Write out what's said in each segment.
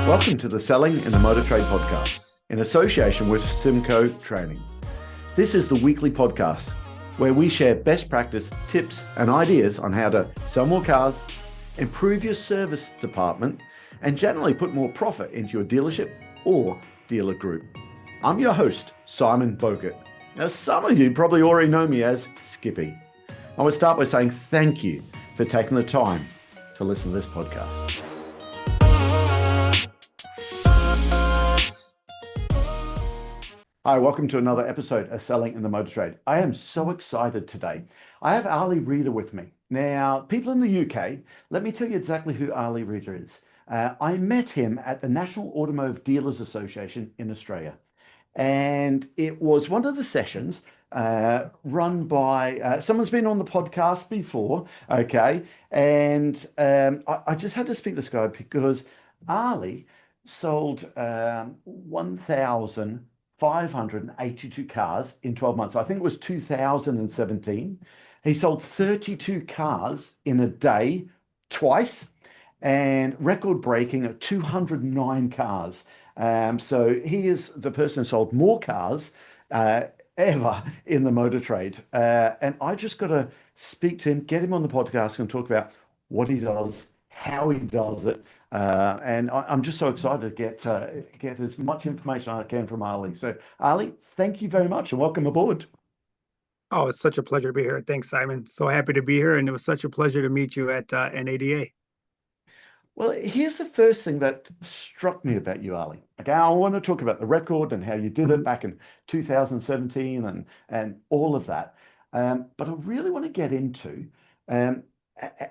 Welcome to the Selling in the Motor Trade podcast, in association with Simcoe Training. This is the weekly podcast where we share best practice, tips and ideas on how to sell more cars, improve your service department, and generally put more profit into your dealership or dealer group. I'm your host, Simon Bogert. Now, some of you probably already know me as Skippy. I want to start by saying thank you for taking the time to listen to this podcast. Hi, welcome to another episode of Selling in the Motor Trade. I am so excited today. I have Ali Reda with me. Now, people in the UK, let me tell you exactly who Ali Reda is. I met him at the National Automotive Dealers Association in Australia. And it was one of the sessions run by, someone's been on the podcast before, okay? And I just had to speak to this guy because Ali sold 1,582 cars in 12 months. I think it was 2017. He sold 32 cars in a day twice and record breaking at 209 cars. So he is the person who sold more cars ever in the motor trade. And I just got to speak to him, get him on the podcast and talk about what he does, how he does it. And I'm just so excited to get as much information as I can from Ali. So Ali, thank you very much and welcome aboard. Oh, it's such a pleasure to be here. Thanks, Simon. So happy to be here. And it was such a pleasure to meet you at NADA. Well, here's the first thing that struck me about you, Ali. Okay, I want to talk about the record and how you did it back in 2017 and all of that. But I really want to get into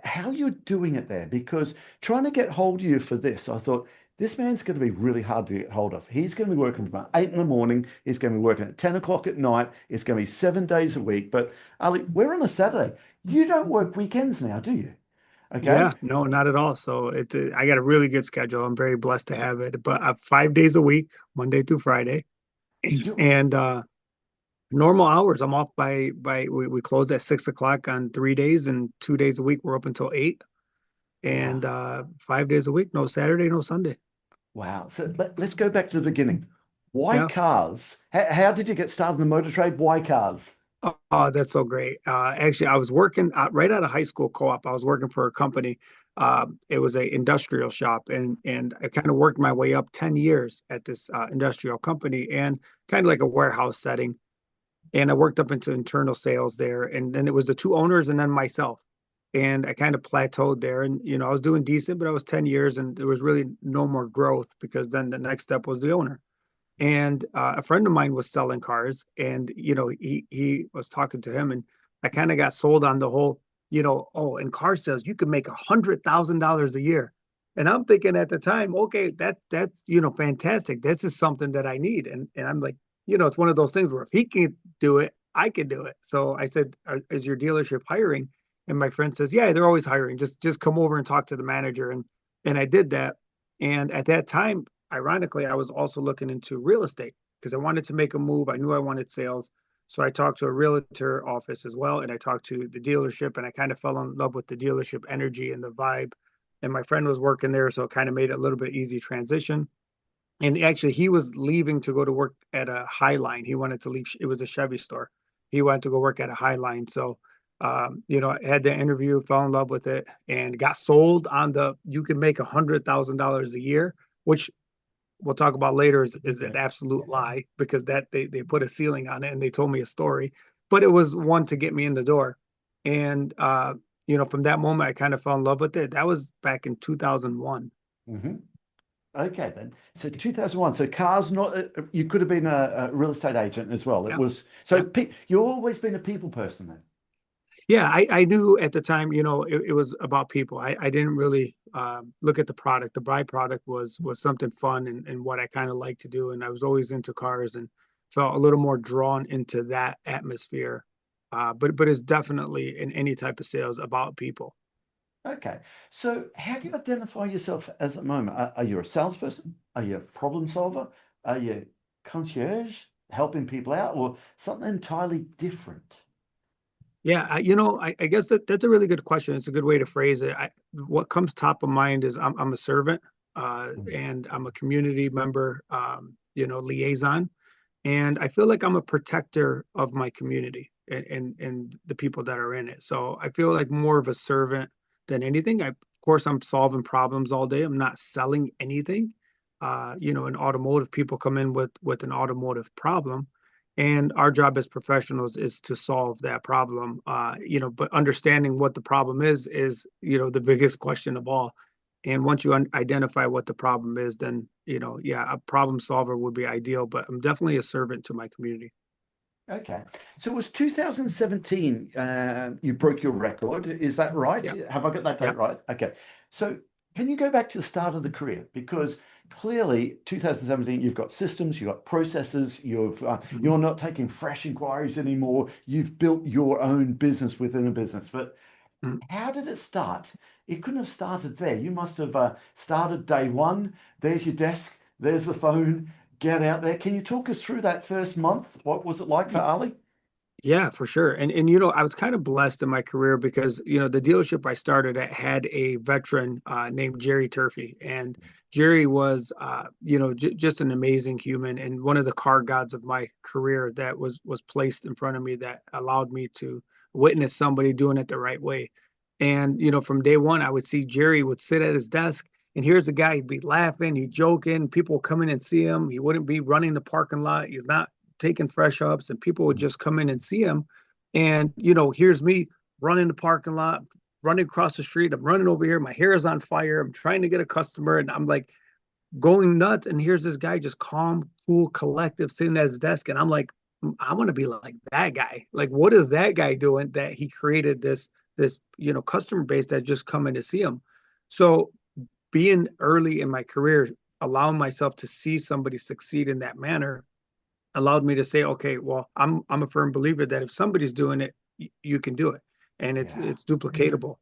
how you're doing it there, because trying to get hold of you for this, I thought this man's going to be really hard to get hold of. He's going to be working from 8 in the morning. He's going to be working at 10 o'clock at night. It's going to be 7 days a week. But Ali, we're on a Saturday. You don't work weekends now, do you? Okay. Yeah, no, not at all. So I got a really good schedule. I'm very blessed to have it. But 5 days a week, Monday through Friday, and normal hours. I'm off we close at 6 o'clock on 3 days, and 2 days a week we're up until 8. And 5 days a week, no Saturday, no Sunday. Wow. So let's go back to the beginning. Why cars? How did you get started in the motor trade? Why cars? Oh, that's so great. Actually, I was working right out of high school co-op. I was working for a company. It was an industrial shop, and I kind of worked my way up 10 years at this industrial company, and kind of like a warehouse setting. And I worked up into internal sales there, and then it was the two owners and then myself. And I kind of plateaued there, and I was doing decent, but I was 10 years, and there was really no more growth because then the next step was the owner. And a friend of mine was selling cars, and he was talking to him, and I kind of got sold on the whole, in car sales you can make $100,000 a year. And I'm thinking at the time, okay, that's fantastic. This is something that I need. And I'm like, it's one of those things where if he can do it, I can do it. So I said, is your dealership hiring? And my friend says, yeah, they're always hiring. Just come over and talk to the manager. And I did that. And at that time, ironically, I was also looking into real estate because I wanted to make a move. I knew I wanted sales. So I talked to a realtor office as well. And I talked to the dealership, and I kind of fell in love with the dealership energy and the vibe. And my friend was working there, so it kind of made it a little bit easy transition. And actually, he was leaving to go to work at a Highline. He wanted to leave. It was a Chevy store. He wanted to go work at a Highline. So, I had the interview, fell in love with it, and got sold on you can make $100,000 a year, which we'll talk about later is an absolute lie, because that they put a ceiling on it, and they told me a story, but it was one to get me in the door. And, from that moment, I kind of fell in love with it. That was back in 2001. Mm-hmm. Okay, then. So 2001. So cars, you could have been a real estate agent as well. It was, so you've always been a people person then. Yeah, I knew at the time, it was about people. I didn't really look at the product. The byproduct was something fun and what I kind of like to do. And I was always into cars and felt a little more drawn into that atmosphere. But it's definitely in any type of sales about people. Okay. So how do you identify yourself as a moment? Are you a salesperson? Are you a problem solver? Are you concierge, helping people out, or something entirely different? Yeah, I guess that's a really good question. It's a good way to phrase it. What comes top of mind is I'm a servant. and I'm a community member, liaison. And I feel like I'm a protector of my community and the people that are in it. So I feel like more of a servant than anything. Of course, I'm solving problems all day. I'm not selling anything. In automotive, people come in with an automotive problem, and our job as professionals is to solve that problem. But understanding what the problem is the biggest question of all. And once you identify what the problem is, then, yeah, a problem solver would be ideal, but I'm definitely a servant to my community. Okay. So it was 2017, you broke your record. Is that right? Yeah. Have I got that Yeah. date right? Okay. So can you go back to the start of the career? Because clearly 2017, you've got systems, you've got processes, Mhm. you're not taking fresh inquiries anymore. You've built your own business within a business. But Mhm. how did it start? It couldn't have started there. You must have started day one. There's your desk, there's the phone. Get out there. Can you talk us through that first month? What was it like for Ali? Yeah, for sure. And I was kind of blessed in my career because, the dealership I started at had a veteran named Jerry Turfe. And Jerry was just an amazing human and one of the car gods of my career that was placed in front of me that allowed me to witness somebody doing it the right way. And, from day one, I would see Jerry would sit at his desk and here's a guy, he'd be laughing, he'd joking, people would come in and see him. He wouldn't be running the parking lot. He's not taking fresh ups, and people would just come in and see him. And, here's me running the parking lot, running across the street. I'm running over here. My hair is on fire. I'm trying to get a customer, and I'm like going nuts. And here's this guy just calm, cool, collective, sitting at his desk. And I'm like, I want to be like that guy. Like, what is that guy doing that he created this customer base that just come in to see him? So being early in my career, allowing myself to see somebody succeed in that manner allowed me to say, okay, well, I'm a firm believer that if somebody's doing it, you can do it, and Yeah, it's duplicatable.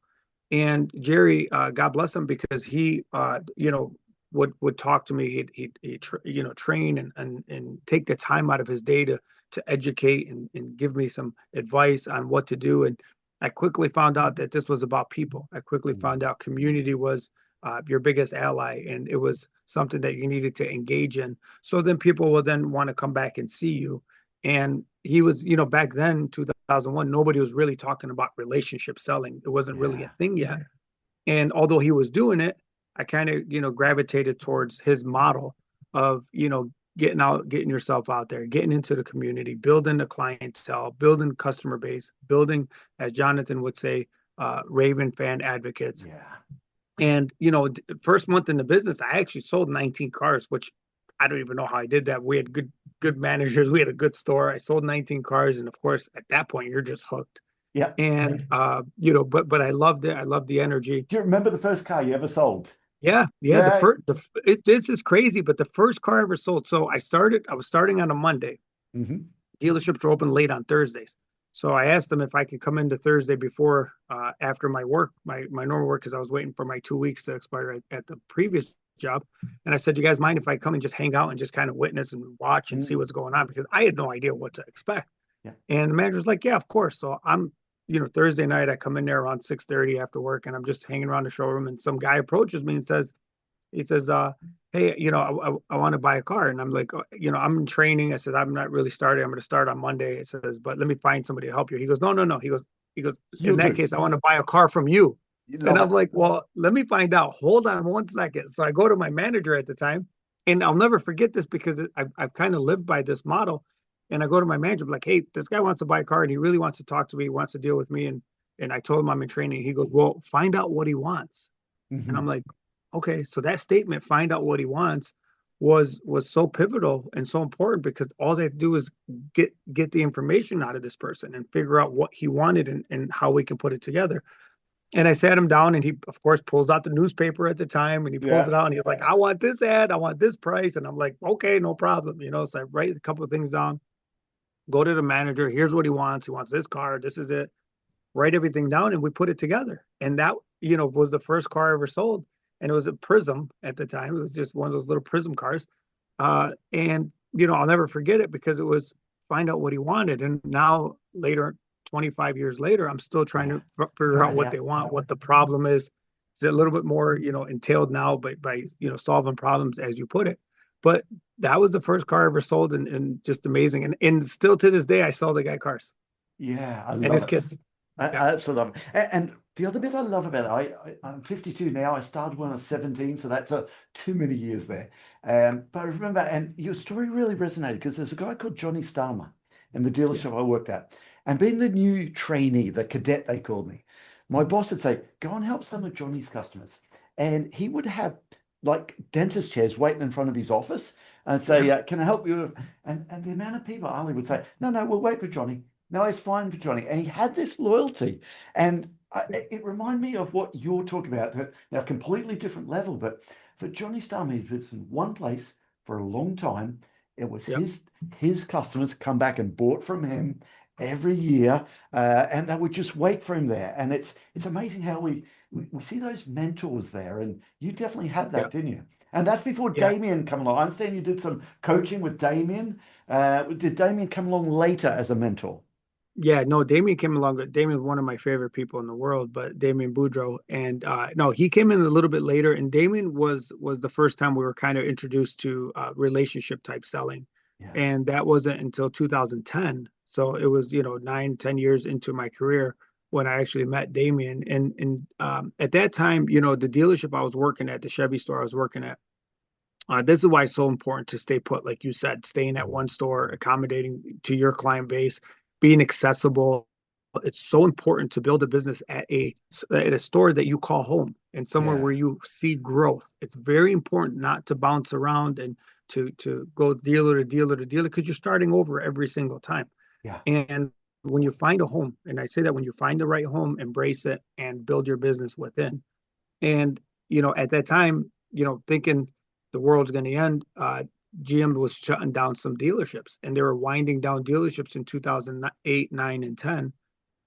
And Jerry, God bless him, because he, would talk to me. He'd train and take the time out of his day to educate and give me some advice on what to do. And I quickly found out that this was about people. I quickly mm, found out community was your biggest ally, and it was something that you needed to engage in. So then people will then want to come back and see you. And he was, back then, 2001, nobody was really talking about relationship selling. It wasn't really a yeah, thing yet. And although he was doing it, I kind of, gravitated towards his model of, getting out, getting yourself out there, getting into the community, building the clientele, building customer base, building, as Jonathan would say, Raven fan advocates. yeah. And, first month in the business, I actually sold 19 cars, which I don't even know how I did that. We had good managers. We had a good store. I sold 19 cars. And of course, at that point, you're just hooked. Yeah. And, but I loved it. I loved the energy. Do you remember the first car you ever sold? Yeah. Yeah. Yeah. This is crazy, but the first car I ever sold. So I was starting on a Monday. Hmm. Dealerships are open late on Thursdays. So I asked them if I could come into Thursday before, after my work, my normal work, because I was waiting for my 2 weeks to expire at the previous job. And I said, you guys mind if I come and just hang out and just kind of witness and watch and see Mm, what's going on? Because I had no idea what to expect. yeah. And the manager's like, yeah, of course. So I'm, Thursday night, I come in there around 6:30 after work, and I'm just hanging around the showroom, and some guy approaches me and says, hey, I want to buy a car. And I'm like, I'm in training. I said, I'm not really starting. I'm going to start on Monday. It says, but let me find somebody to help you. He goes, no, no, no. He goes, in You'll that do. case, I want to buy a car from you. You And love I'm it. like, well, let me find out. Hold on 1 second. So I go to my manager at the time, and I'll never forget this because I've kind of lived by this model. And I go to my manager, I'm like, hey, this guy wants to buy a car and he really wants to talk to me. He wants to deal with me. And I told him I'm in training. He goes, well, find out what he wants. And I'm Hmm. like, okay, so that statement, find out what he wants, was so pivotal and so important because all they have to do is get the information out of this person and figure out what he wanted and how we can put it together. And I sat him down and he, of course, pulls out the newspaper at the time and he pulls Yeah. it out and he's like, I want this ad, I want this price. And I'm like, okay, no problem. So I write a couple of things down, go to the manager, here's what he wants. He wants this car, this is it. Write everything down and we put it together. And that, was the first car I ever sold. And it was a Prism at the time. It was just one of those little Prism cars. And, I'll never forget it because it was find out what he wanted. And now later, 25 years later, I'm still trying Yeah. to figure out what Yeah. they want, what the problem is. It's a little bit more, entailed now, but by, solving problems as you put it. But that was the first car I ever sold, and just amazing. And still to this day, I sell the guy cars Yeah, I and love his it. kids. Yeah. I absolutely love it. And the other bit I love about it, I'm 52 now. I started when I was 17, so that's too many years there. But I remember, and your story really resonated because there's a guy called Johnny Starmer in the Yeah. dealership I worked at. And being the new trainee, the cadet, they called me, my boss would say, go and help some of Johnny's customers. And he would have like dentist chairs waiting in front of his office and say, Yeah. can I help you? And the amount of people, Ali would say, no, no, we'll wait for Johnny. No, it's fine for Johnny. And he had this loyalty. And it reminded me of what you're talking about. Now, completely different level, but for Johnny Starmer, he was in one place for a long time. It was Yep. his customers come back and bought from him every year, and they would just wait for him there. And it's amazing how we see those mentors there, and you definitely had that, Yep. didn't you? And that's before Yeah. Damien come along. I understand you did some coaching with Damien. Did Damien come along later as a mentor? Yeah, no, Damien came along. Damien's one of my favorite people in the world, but Damien Boudreau, and no, he came in a little bit later. And Damien was the first time we were kind of introduced to relationship type selling, Yeah. and that wasn't until 2010. So it was 9, 10 years into my career when I actually met Damien. And at that time, the dealership I was working at, the Chevy store I was working at. This is why it's so important to stay put, like you said, staying at one store, accommodating to your client base, being accessible. It's so important to build a business at a store that you call home and somewhere Yeah. where you see growth. It's very important not to bounce around and to go dealer to dealer to dealer because you're starting over every single time. Yeah. And when you find a home, and I say that when you find the right home, embrace it and build your business within. And, at that time, thinking the world's going to end, GM was shutting down some dealerships and they were winding down dealerships in 2008, 9, and 10.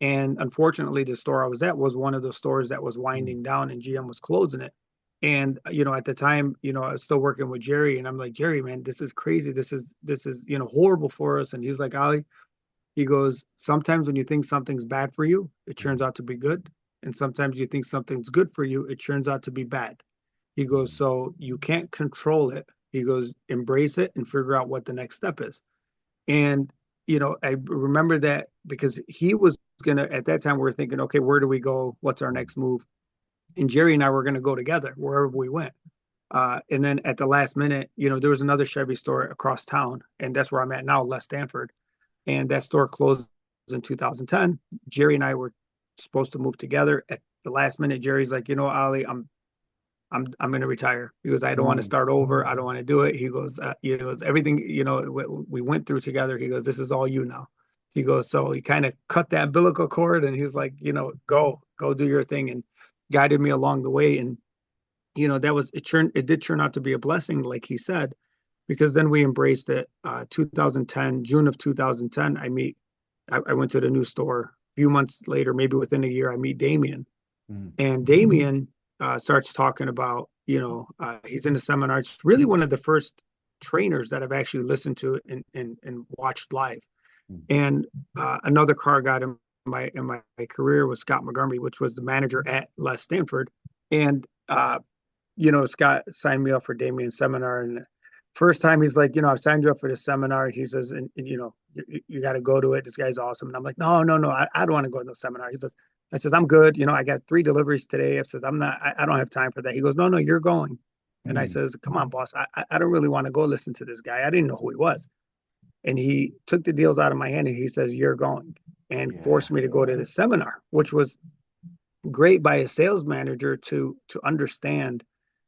And unfortunately, the store I was at was one of those stores that was Mm. winding down and GM was closing it. And, at the time, I was still working with Jerry and I'm like, Jerry, man, this is crazy. This is, horrible for us. And he's like, Ali, he goes, sometimes when you think something's bad for you, it turns Mm. out to be good. And sometimes you think something's good for you, it turns out to be bad. He goes, Mm. so you can't control it. He goes, embrace it and figure out what the next step is. And, I remember that because he was going to, at that time, we were thinking, okay, where do we go? What's our Mm. next move? And Jerry and I were going to go together wherever we went. And then at the last minute, there was another Chevy store across town, and that's where I'm at now, Les Stanford, and that store closed in 2010. Jerry and I were supposed to move together. At the last minute, Jerry's like, Ali, I'm going to retire. He goes, I don't want to Mm. start over. I don't want to do it. He goes, everything, we went through together. He goes, this is all you now. He goes, so he kind of cut that umbilical cord and he's like, go do your thing and guided me along the way. And, it did turn out to be a blessing, like he said, because then we embraced it. 2010, June of 2010, I went to the new store. A few months later, maybe within a year, I meet Damien. Mm. And Damien starts talking about, he's in a seminar. It's really one of the first trainers that I've actually listened to and watched live. Mm. And another car guy in my career was Scott Montgomery, which was the manager at Les Stanford. And Scott signed me up for Damien's seminar. And first time he's like, I've signed you up for this seminar. He says, and you got to go to it. This guy's awesome. And I'm like, no, no, no, I don't want to go to the seminar. I says, I'm good. I got 3 deliveries today. I says, I don't have time for that. He goes, no, no, you're going. And I Mm. says, come on, boss. I don't really want to go listen to this guy. I didn't know who he was. And he took the deals out of my hand and he says, you're going, and Yeah. forced me to go to the seminar, which was great by a sales manager to understand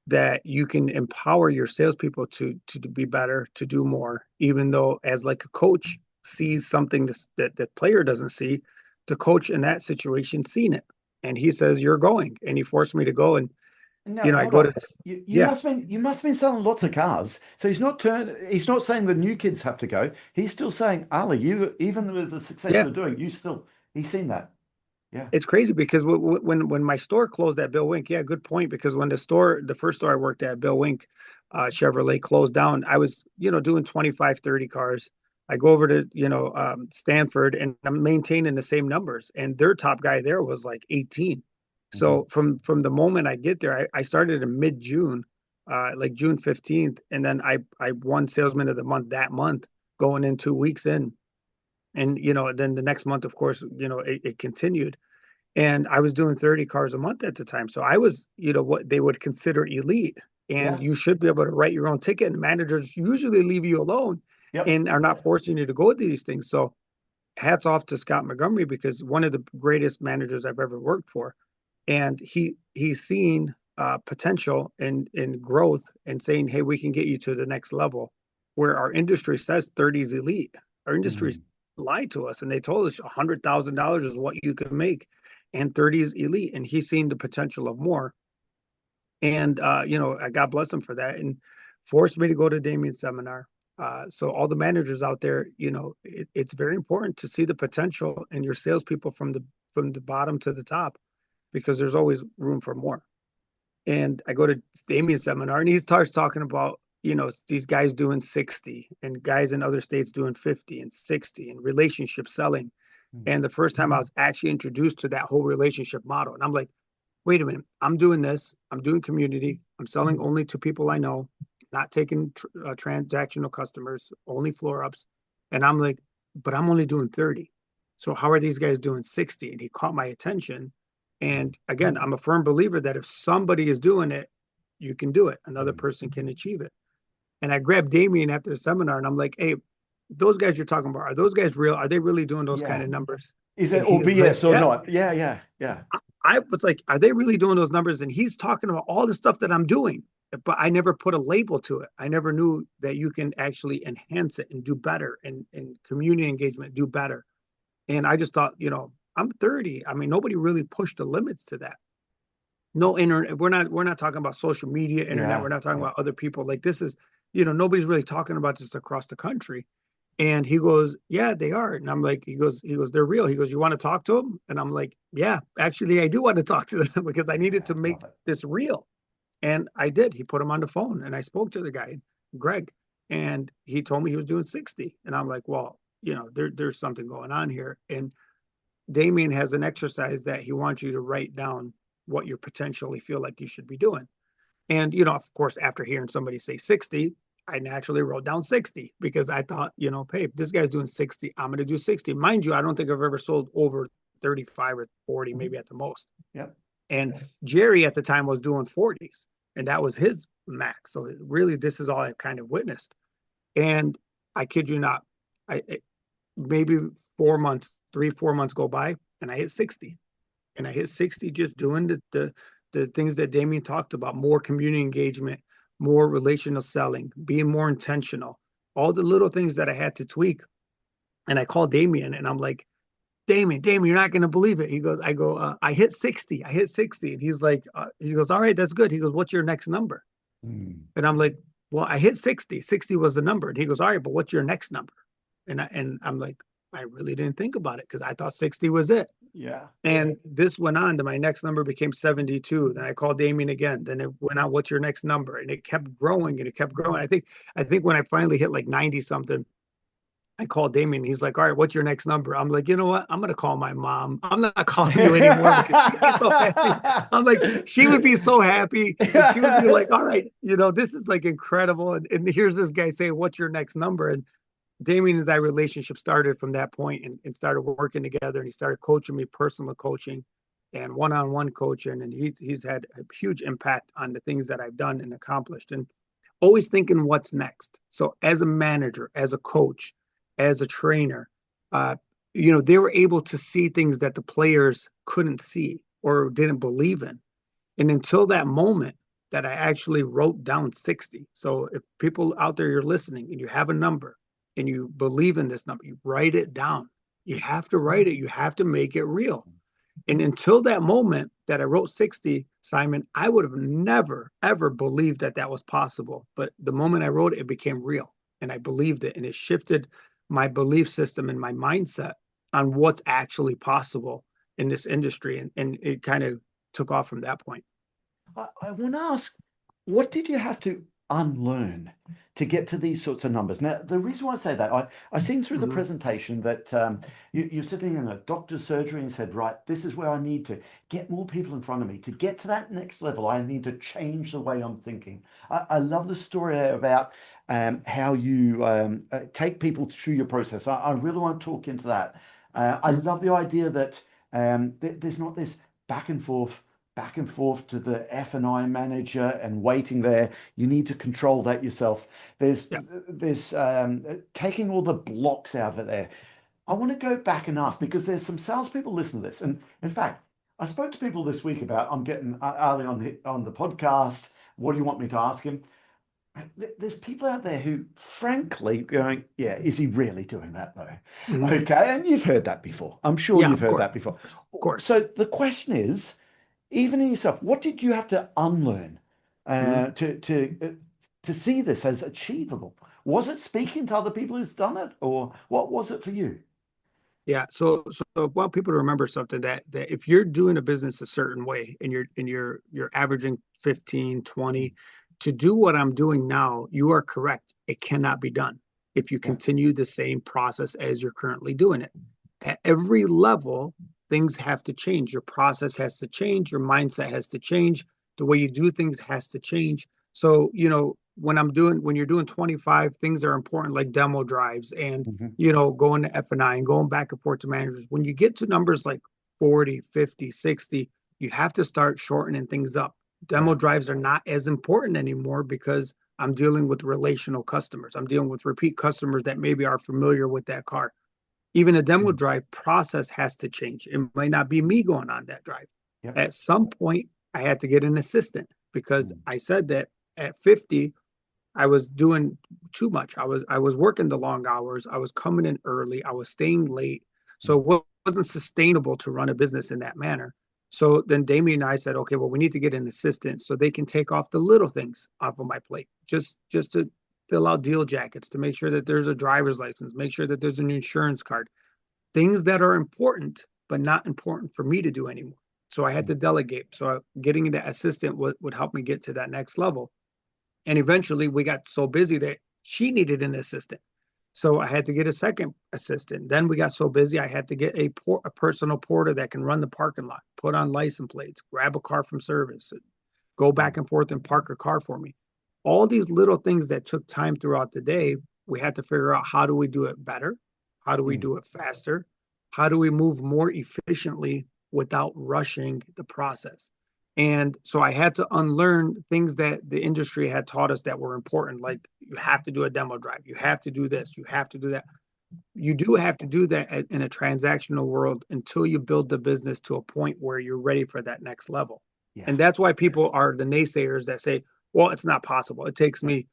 that you can empower your salespeople to be better, to do more, even though as like a coach sees something that player doesn't see, the coach in that situation seen it, and he says you're going, and he forced me to go, and No, I hold go to on. this. You Yeah, must have been selling lots of cars. So he's not saying the new kids have to go. He's still saying, Ali, you even with the success yeah. you're doing, he's seen that. Yeah. It's crazy because when my store closed at Bill Wink, yeah, good point. Because when the first store I worked at, Bill Wink, Chevrolet closed down, I was, doing 25, 30 cars. I go over to, Stanford and I'm maintaining the same numbers. And their top guy there was like 18. Mhm. So from the moment I get there, I started in mid-June, like June 15th, and then I won Salesman of the Month that month, going in 2 weeks in. And then the next month, of course, it continued. And I was doing 30 cars a month at the time. So I was, what they would consider elite. And Yeah. you should be able to write your own ticket. And managers usually leave you alone Yep. and are not forcing you to go to these things. So hats off to Scott Montgomery, because one of the greatest managers I've ever worked for. And he's seen potential in growth and saying, hey, we can get you to the next level, where our industry says 30 is elite. Our industry Mhm. lied to us, and they told us $100,000 is what you can make, and 30 is elite. And he's seen the potential of more. And I God bless him for that, and forced me to go to Damien's seminar. So all the managers out there, it's very important to see the potential in your salespeople from the bottom to the top, because there's always room for more. And I go to Damien's seminar, and he starts talking about, these guys doing 60 and guys in other states doing 50 and 60 and relationship selling. Mhm. And the first time I was actually introduced to that whole relationship model, and I'm like, wait a minute, I'm doing this. I'm doing community. I'm selling only to people I know, not taking transactional customers, only floor ups. And I'm like, but I'm only doing 30. So how are these guys doing 60? And he caught my attention. And again, I'm a firm believer that if somebody is doing it, you can do it. Another Mhm. person can achieve it. And I grabbed Damien after the seminar, and I'm like, hey, those guys you're talking about, are those guys real? Are they really doing those kind Yeah. of numbers? Is And it or he's like, BS or yeah. not? Yeah, yeah, yeah. I was like, are they really doing those numbers? And he's talking about all the stuff that I'm doing, but I never put a label to it. I never knew that you can actually enhance it and do better, and community engagement do better. And I just thought, I'm 30. I mean, nobody really pushed the limits to that. No internet. We're not talking about social media, internet. We're Yeah. not talking Yeah. about other people. Like, this is, nobody's really talking about this across the country. And he goes, yeah, they are. And I'm like, he goes, they're real. He goes, you want to talk to them? And I'm like, yeah, actually, I do want to talk to them because I needed Yeah. to make Love it. this real. And I did. He put him on the phone, and I spoke to the guy, Greg, and he told me he was doing 60. And I'm like, well, there's something going on here. And Damien has an exercise that he wants you to write down what you potentially feel like you should be doing. And, of course, after hearing somebody say 60, I naturally wrote down 60, because I thought, hey, if this guy's doing 60, I'm going to do 60. Mind you, I don't think I've ever sold over 35 or 40, Mhm. maybe at the most. Yep. And Jerry at the time was doing 40s, and that was his max. So really, this is all I kind of witnessed. And I kid you not, maybe 4 months, 3, 4 months go by, and I hit 60. And I hit 60 just doing the things that Damien talked about: more community engagement, more relational selling, being more intentional, all the little things that I had to tweak. And I called Damien, and I'm like, Damien, you're not going to believe it. He goes, I hit 60. I hit 60. And he's like, he goes, all right, that's good. He goes, what's your next number? Mm. And I'm like, well, I hit 60. 60 was the number. And he goes, all right, but what's your next number? And I'm like, I really didn't think about it, because I thought 60 was it. Yeah. And this went on to my next number became 72. Then I called Damien again. Then it went on, what's your next number? And it kept growing, and it kept growing. I think when I finally hit like 90 something, I called Damien. He's like, all right, what's your next number? I'm like, you know what? I'm gonna call my mom. I'm not calling you anymore, because she'd be so happy. I'm like, she would be so happy, and she would be like, all right, this is like incredible. And here's this guy saying, what's your next number? And Damien and I relationship started from that point, and started working together, and he started coaching me, personal coaching and one-on-one coaching. And he's had a huge impact on the things that I've done and accomplished, and always thinking what's next. So as a manager, as a coach, as a trainer, uh, they were able to see things that the players couldn't see or didn't believe in. And until that moment that I actually wrote down 60. So if people out there, you're listening and you have a number and you believe in this number, you write it down. You have to write it. You have to make it real. And until that moment that I wrote 60, Simon, I would have never, ever believed that that was possible. But the moment I wrote it, it became real, and I believed it. And it shifted my belief system and my mindset on what's actually possible in this industry. And it kind of took off from that point. I want to ask, what did you have to? unlearn to get to these sorts of numbers. Now, the reason why I say that, I seen through the Hmm. presentation that you're sitting in a doctor's surgery and said, right, this is where I need to get more people in front of me. To get to that next level, I need to change the way I'm thinking. I love the story about how you take people through your process. I really want to talk into that. I Sure. love the idea that there's not this back and forth back and forth to the F&I manager and waiting there. You need to control that yourself. Yeah. There's taking all the blocks out of there. I want to go back and ask because there's some salespeople listen to this, and in fact, I spoke to people this week about I'm getting Ali on the podcast. What do you want me to ask him? There's people out there who, frankly, going, yeah, is he really doing that though? Hmm. Okay, and you've heard that before. I'm sure Yeah, you've of heard course. that before. Of course. So the question is even in yourself, what did you have to unlearn Hmm. uh, to to uh, to see this as achievable? Was it speaking to other people who's done it, or what was it for you? Yeah. So I want people to remember something that if you're doing a business a certain way and you're averaging 15, 20, to do what I'm doing now, you are correct. It cannot be done if you Yeah. continue the same process as you're currently doing it. At every level, things have to change. Your process has to change, your mindset has to change, the way you do things has to change. So, when you're doing 25, things are important like demo drives and Mhm. going to F&I and going back and forth to managers. When you get to numbers like 40, 50, 60, you have to start shortening things up. Demo Yeah. drives are not as important anymore because I'm dealing with relational customers. I'm dealing with repeat customers that maybe are familiar with that car. Even a demo Mm. drive process has to change. It might not be me going on that drive. Yep. At some point, I had to get an assistant because Mm. I said that at 50, I was doing too much. I was working the long hours. I was coming in early. I was staying late. Mm. So it wasn't sustainable to run a business in that manner. So then Damien and I said, okay, well, we need to get an assistant so they can take off the little things off of my plate, just to fill out deal jackets, to make sure that there's a driver's license, make sure that there's an insurance card, things that are important but not important for me to do anymore. So I had Mm. to delegate. So getting that assistant would help me get to that next level. And eventually we got so busy that she needed an assistant. So I had to get a second assistant. Then we got so busy, I had to get a personal porter that can run the parking lot, put on license plates, grab a car from service, go Mm. back and forth and park a car for me. All these little things that took time throughout the day, we had to figure out how do we do it better? How do we Mm. do it faster? How do we move more efficiently without rushing the process? And so I had to unlearn things that the industry had taught us that were important, like you have to do a demo drive, you have to do this, you have to do that. You do have to do that in a transactional world until you build the business to a point where you're ready for that next level. Yeah. And that's why people are the naysayers that say, well, it's not possible. It takes Yeah. me,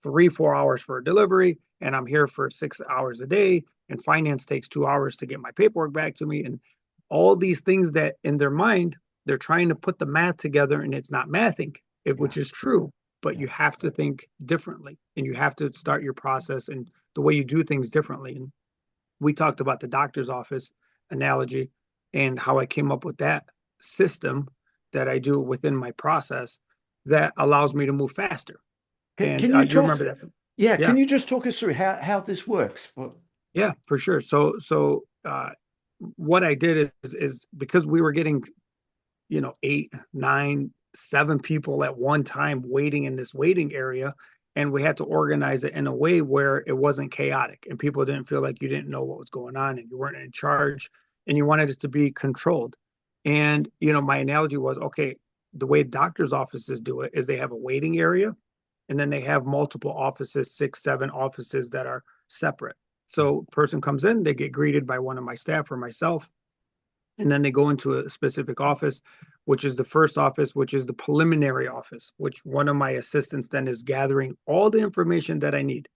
3, 4 hours for a delivery, and I'm here for 6 hours a day. And finance takes 2 hours to get my paperwork back to me. And all these things that in their mind, they're trying to put the math together and it's not mathing, Yeah. which is true. But Yeah. you have to think differently and you have to start your process and the way you do things differently. And we talked about the doctor's office analogy and how I came up with that system that I do within my process that allows me to move faster. And Can you you talk? remember that? Yeah. Yeah, Can you just talk us through how this works? Well, yeah, for sure. So what I did is because we were getting 8, 9, 7 people at one time waiting in this waiting area. And we had to organize it in a way where it wasn't chaotic and people didn't feel like you didn't know what was going on and you weren't in charge and you wanted it to be controlled. And, my analogy was okay, the way doctor's offices do it is they have a waiting area and then they have multiple offices, 6, 7 offices that are separate. yeah. So, person comes in, they get greeted by one of my staff or myself, and then they go into a specific office, which is the first office, which is the preliminary office, which one of my assistants then is gathering all the information that I need,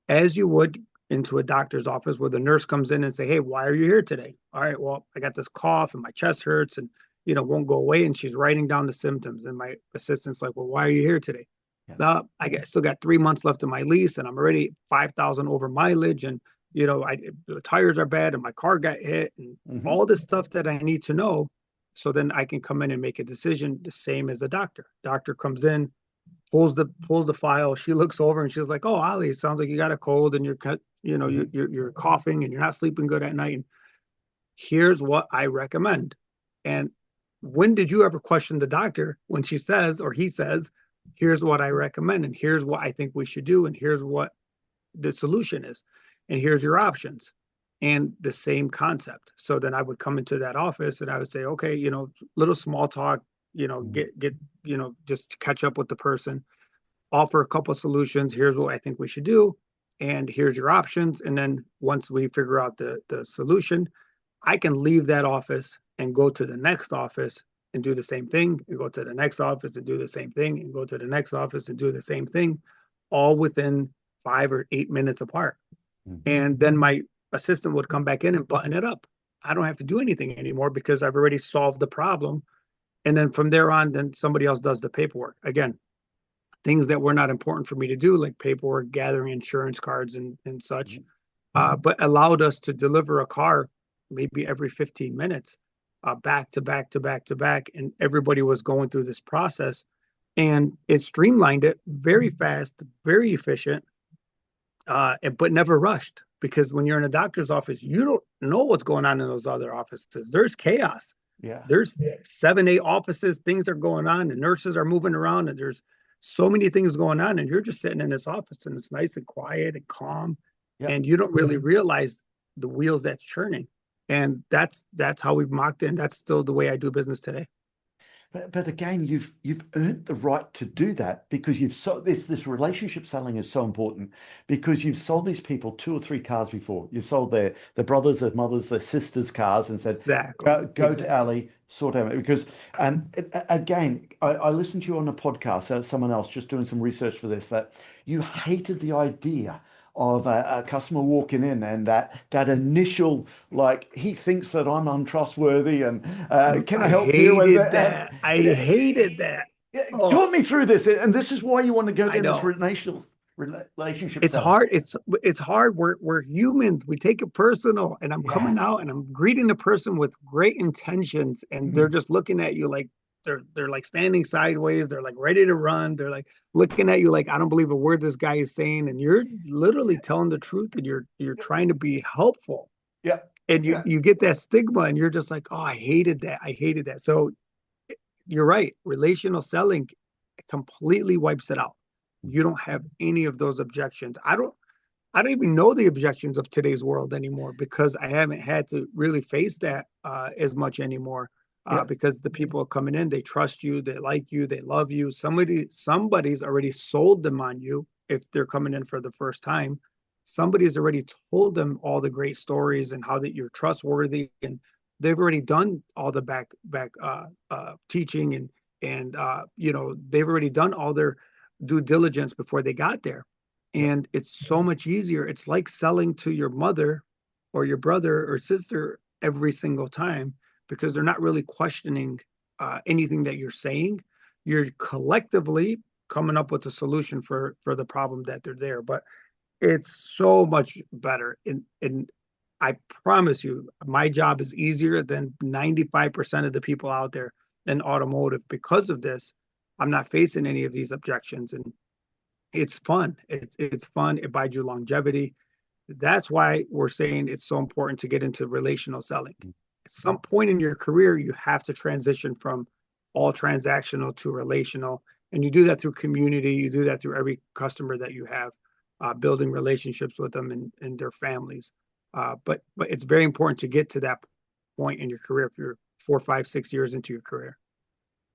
as you would into a doctor's office where the nurse comes in and say, hey, why are you here today? All right, well, I got this cough and my chest hurts and won't go away. And she's writing down the symptoms. And my assistant's like, well, why are you here today? Yeah. Still got 3 months left of my lease and I'm already 5,000 over mileage. And the tires are bad and my car got hit and Hmm. all this stuff that I need to know. So then I can come in and make a decision the same as a doctor. Doctor comes in, pulls the file. She looks over and she's like, "Oh, Ali, it sounds like you got a cold and Mhm. you're coughing and you're not sleeping good at night. And here's what I recommend." And when did you ever question the doctor when she says or he says, "Here's what I recommend and here's what I think we should do and here's what the solution is and here's your options." And the same concept. So then I would come into that office and I would say, okay, little small talk, Mhm. just catch up with the person, offer a couple of solutions. Here's what I think we should do, and here's your options. And then once we figure out the solution, I can leave that office and go to the next office and do the same thing, and go to the next office and do the same thing, and go to the next office and do the same thing, all within 5 or 8 minutes apart. Mhm. And then my assistant would come back in and button it up. I don't have to do anything anymore because I've already solved the problem. And then from there on, then somebody else does the paperwork. Again, things that were not important for me to do, like paperwork, gathering insurance cards and such, Mhm. but allowed us to deliver a car maybe every 15 minutes, back to back to back to back. And everybody was going through this process and it streamlined it very fast, very efficient, but never rushed. Because when you're in a doctor's office, you don't know what's going on in those other offices. There's chaos. Yeah. There's 7, 8 offices, things are going on, and nurses are moving around, and there's so many things going on, and you're just sitting in this office, and it's nice and quiet and calm, Yeah. and you don't really realize the wheels that's churning. And that's how we've mocked it, and that's still the way I do business today. But again, you've earned the right to do that because you've so this relationship selling is so important because you've sold these people two or three cars before. You've sold their brothers, their mothers, their sisters' cars and said, Exactly. go to Exactly. Ali, sort out because again, I listened to you on a podcast, someone else just doing some research for this, that you hated the idea of a customer walking in and that initial like he thinks that I'm untrustworthy and can I I help you and hated that. I hated that. Oh, talk me through this, and this is why you want to go I down this know. relationship It's selling. hard. It's hard. We're humans. We take it personal. And I'm Yeah. coming out and I'm greeting the person with great intentions, and they're Mhm. just looking at you like they're like standing sideways. They're like ready to run. They're like looking at you like I don't believe a word this guy is saying, and you're literally telling the truth, and you're trying to be helpful, Yeah. and you Yeah. you get that stigma, and you're just like, oh, I hated that. I hated that. So you're right. Relational selling completely wipes it out. You don't have any of those objections. I don't even know the objections of today's world anymore because I haven't had to really face that as much anymore. Yeah. Because the people coming in, they trust you, they like you, they love you. Somebody's already sold them on you if they're coming in for the first time. Somebody's already told them all the great stories and how that you're trustworthy, and they've already done all the back teaching and they've already done all their due diligence before they got there. Yeah. And it's so much easier. It's like selling to your mother or your brother or sister every single time because they're not really questioning anything that you're saying. You're collectively coming up with a solution for the problem that they're there. But it's so much better. And I promise you, my job is easier than 95% of the people out there in automotive because of this. I'm not facing any of these objections, and it's fun. It's fun. It buys you longevity. That's why we're saying it's so important to get into relational selling. At some point in your career, you have to transition from all transactional to relational. And you do that through community. You do that through every customer that you have, building relationships with them and their families. But it's very important to get to that point in your career if you're 4, 5, 6 years into your career.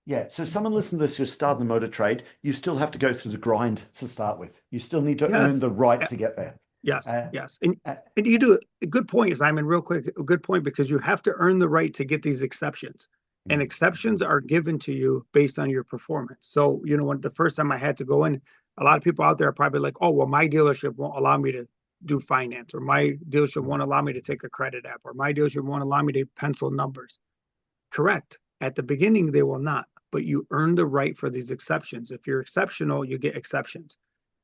Yeah. So someone listen to this who's starting the motor trade, you still have to go through the grind to start with. You still need to earn Yes. the right to get there. Yes, Uh, yes. uh, And you do a good point, Simon, real quick, a good point because you have to earn the right to get these exceptions. And mm, exceptions are given to you based on your performance. So, when the first time I had to go in, a lot of people out there are probably like, oh, well, my dealership won't allow me to do finance, or my dealership mm, won't allow me to take a credit app, or my dealership won't allow me to pencil numbers. Correct. At the beginning, they will not, but you earn the right for these exceptions. If you're exceptional, you get exceptions.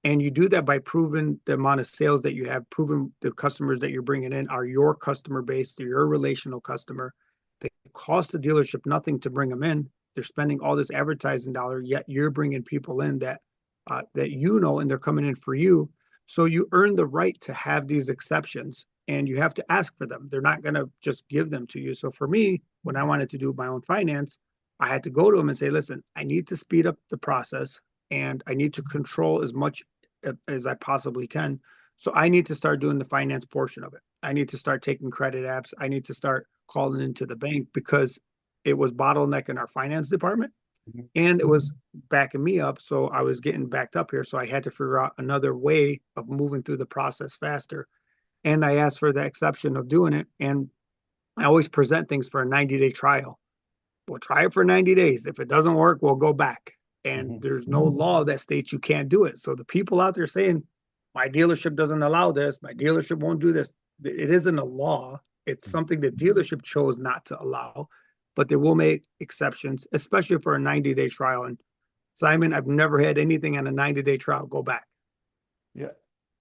And you do that by proving the amount of sales that you have, proving the customers that you're bringing in are your customer base, they're your relational customer. They cost the dealership nothing to bring them in. They're spending all this advertising dollar, yet you're bringing people in that that you know, and they're coming in for you. So you earn the right to have these exceptions, and you have to ask for them. They're not going to just give them to you. So for me, when I wanted to do my own finance, I had to go to them and say, listen, I need to speed up the process and I need to control as much as I possibly can. So I need to start doing the finance portion of it. I need to start taking credit apps. I need to start calling into the bank because it was bottleneck in our finance department Mhm. and it was backing me up. So I was getting backed up here. So I had to figure out another way of moving through the process faster. And I asked for the exception of doing it. And I always present things for a 90-day trial. We'll try it for 90 days. If it doesn't work, we'll go back. And Mhm. there's no law that states you can't do it. So the people out there saying, my dealership doesn't allow this, my dealership won't do this, it isn't a law. It's something the dealership chose not to allow, but they will make exceptions, especially for a 90-day trial. And Simon, I've never had anything on a 90-day trial go back. Yeah.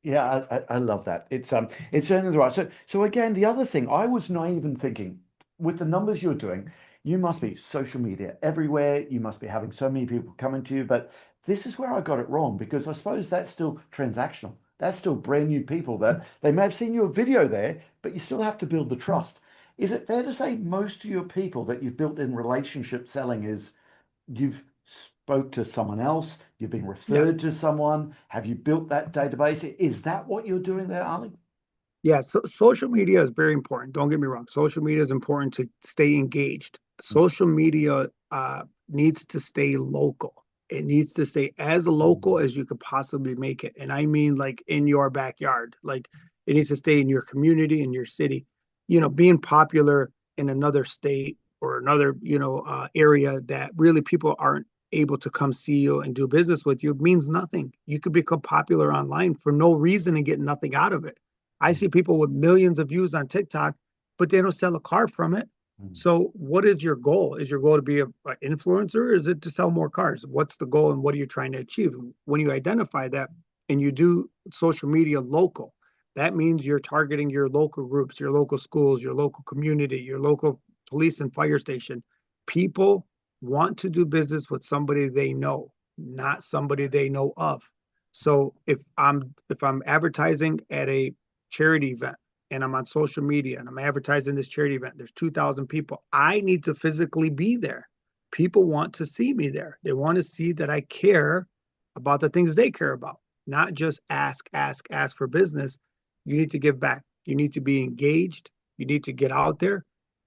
Yeah, I love that. It's earning the right. So again, the other thing, I was naive in thinking with the numbers you're doing, you must be social media everywhere. You must be having so many people coming to you. But this is where I got it wrong because I suppose that's still transactional. That's still brand new people that they may have seen your video there, but you still have to build the trust. Is it fair to say most of your people that you've built in relationship selling is you've spoke to someone else, you've been Yeah. referred to someone, have you built that database? Is that what you're doing there, Ali? Yeah, so social media is very important. Don't get me wrong. Social media is important to stay engaged. Mm, Social media needs to stay local. It needs to stay as local as you could possibly make it. And I mean, like in your backyard, like it needs to stay in your community, in your city. Being popular in another state or another, area that really people aren't able to come see you and do business with you means nothing. You could become popular online for no reason and get nothing out of it. I mm, see people with millions of views on TikTok, but they don't sell a car from it. mm. So, what is your goal? Is your goal to be an influencer? Or is it to sell more cars? What's the goal and what are you trying to achieve? When you identify that and you do social media local, that means you're targeting your local groups, your local schools, your local community, your local police and fire station. People want to do business with somebody they know, not somebody they know of. So if I'm advertising at a charity event and I'm on social media and I'm advertising this charity event, there's 2,000 people. I need to physically be there. People want to see me there. They want to see that I care about the things they care about, not just ask, ask, ask for business. You need to give back. You need to be engaged. You need to get out there.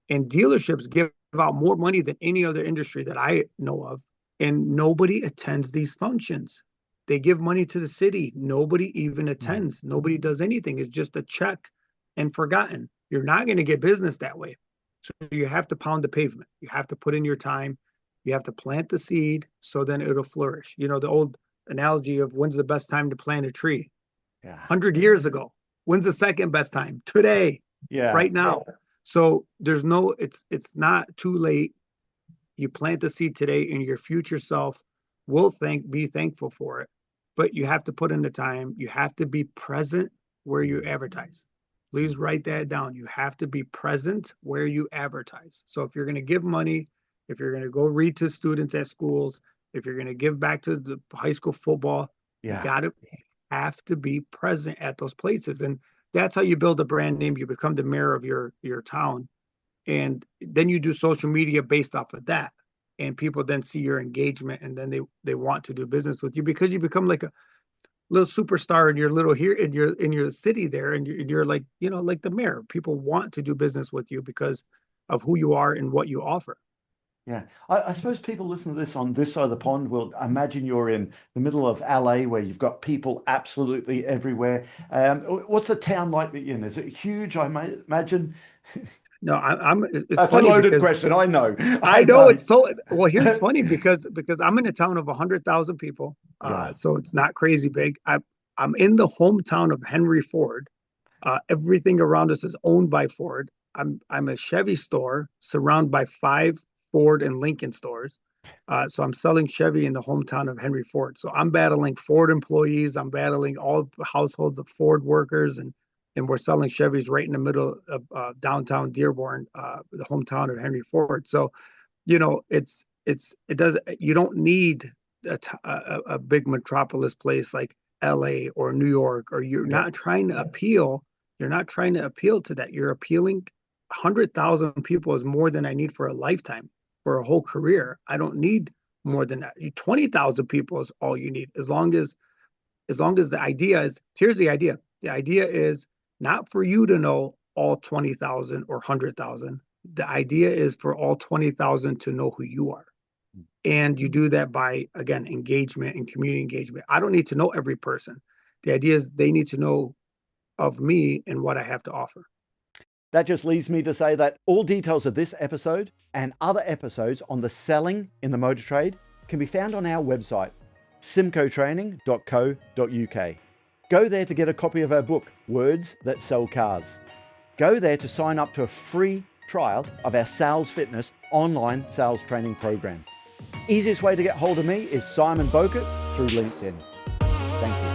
And dealerships give out more money than any other industry that I know of. And nobody attends these functions. They give money to the city. Nobody even Mm. attends. Nobody does anything. It's just a check and forgotten. You're not going to get business that way. So you have to pound the pavement. You have to put in your time. You have to plant the seed so then it'll flourish. The old analogy of when's the best time to plant a tree? Yeah. 100 years ago. When's the second best time? Today, Yeah. right now. So it's not too late. You plant the seed today and your future self will be thankful for it. But you have to put in the time. You have to be present where you Mm, advertise. Please mm. write that down. You have to be present where you advertise. So if you're going to give money, if you're going to go read to students at schools, if you're going to give back to the high school football, you Yeah. got to have to be present at those places. And that's how you build a brand name. You become the mayor of your town, and then you do social media based off of that, and people then see your engagement and then they want to do business with you because you become like a little superstar in your little here in your city there, and you're like like the mayor. People want to do business with you because of who you are and what you offer. Yeah. I suppose people listen to this on this side of the pond will imagine you're in the middle of LA where you've got people absolutely everywhere. What's the town like that you're in? Is it huge? I may imagine. No, I'm it's That's a funny loaded because question. I know. I I know know. it's so well. Here's funny because I'm in a town of 100,000 people, Yeah. so it's not crazy big. I'm in the hometown of Henry Ford. Everything around us is owned by Ford. I'm a Chevy store surrounded by 5 Ford and Lincoln stores. So I'm selling Chevy in the hometown of Henry Ford. So I'm battling Ford employees. I'm battling all households of Ford workers, and we're selling Chevys right in the middle of downtown Dearborn, the hometown of Henry Ford. So it does. You don't need a big metropolis place like LA or New York, or you're Yep. not trying to appeal. You're not trying to appeal to that. You're appealing 100,000 people is more than I need for a lifetime, for a whole career. I don't need more than that. 20,000 people is all you need. As long as the idea is, here's the idea. The idea is not for you to know all 20,000 or 100,000. The idea is for all 20,000 to know who you are. And you do that by, again, engagement and community engagement. I don't need to know every person. The idea is they need to know of me and what I have to offer. That just leaves me to say that all details of this episode and other episodes on the selling in the motor trade can be found on our website, simcotraining.co.uk. Go there to get a copy of our book, Words That Sell Cars. Go there to sign up to a free trial of our Sales Fitness online sales training program. Easiest way to get hold of me is Simon Bokert through LinkedIn. Thank you.